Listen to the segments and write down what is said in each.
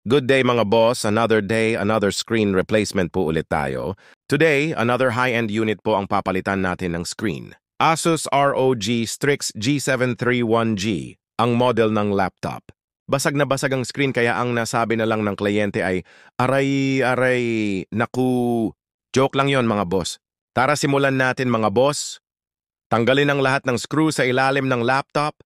Good day mga boss, another day, another screen replacement po ulit tayo. Today, another high-end unit po ang papalitan natin ng screen. Asus ROG Strix G731G, ang model ng laptop. Basag na basag ang screen kaya ang nasabi na lang ng kliyente ay, aray, naku. Joke lang yon mga boss. Tara simulan natin mga boss. Tanggalin ang lahat ng screw sa ilalim ng laptop.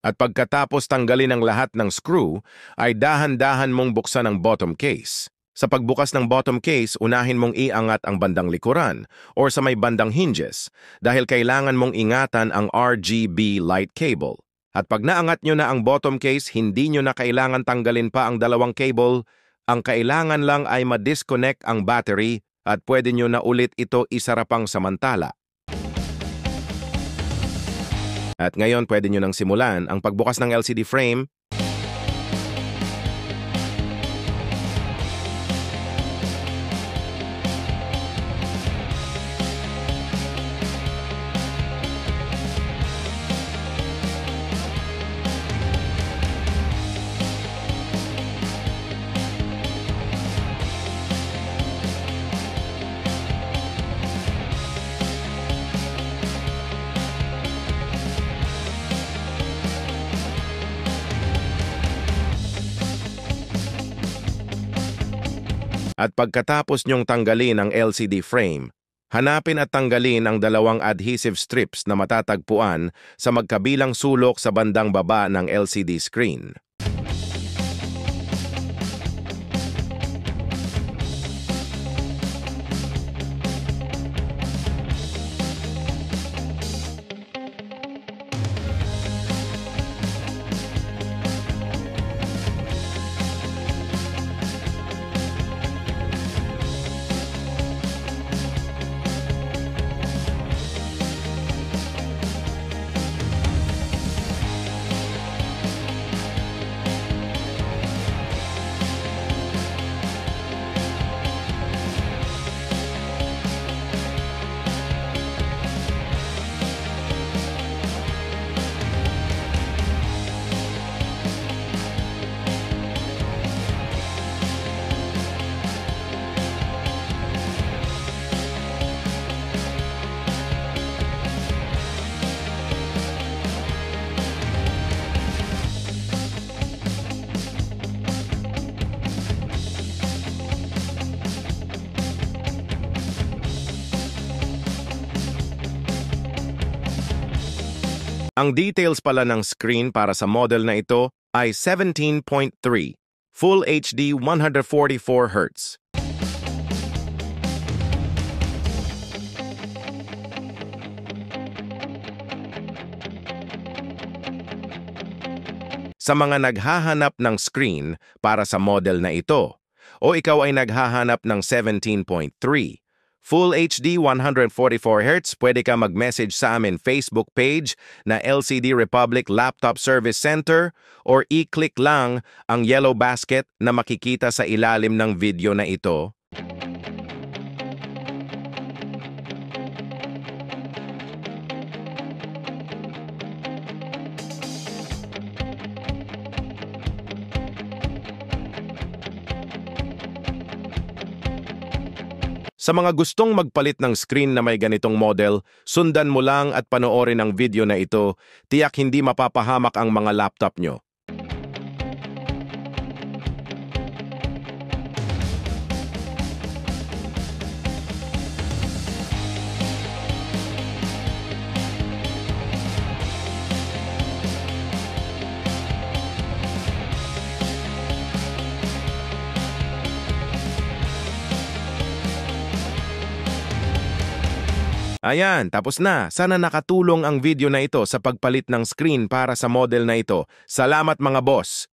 At pagkatapos tanggalin ang lahat ng screw, ay dahan-dahan mong buksan ang bottom case. Sa pagbukas ng bottom case, unahin mong iangat ang bandang likuran or sa may bandang hinges dahil kailangan mong ingatan ang RGB light cable. At pag naangat nyo na ang bottom case, hindi nyo na kailangan tanggalin pa ang dalawang cable. Ang kailangan lang ay ma-disconnect ang battery at pwede nyo na ulit ito isarapang samantala. At ngayon, pwede nyo nang simulan ang pagbukas ng LCD frame. At pagkatapos nyong tanggalin ang LCD frame, hanapin at tanggalin ang dalawang adhesive strips na matatagpuan sa magkabilang sulok sa bandang baba ng LCD screen. Ang details pala ng screen para sa model na ito ay 17.3, Full HD 144Hz. Sa mga naghahanap ng screen para sa model na ito, o ikaw ay naghahanap ng 17.3, Full HD 144Hz, pwede ka mag-message sa amin Facebook page na LCD Republic Laptop Service Center or i-click lang ang yellow basket na makikita sa ilalim ng video na ito. Sa mga gustong magpalit ng screen na may ganitong model, sundan mo lang at panoorin ang video na ito, tiyak hindi mapapahamak ang mga laptop nyo. Ayan, tapos na. Sana nakatulong ang video na ito sa pagpalit ng screen para sa model na ito. Salamat mga boss!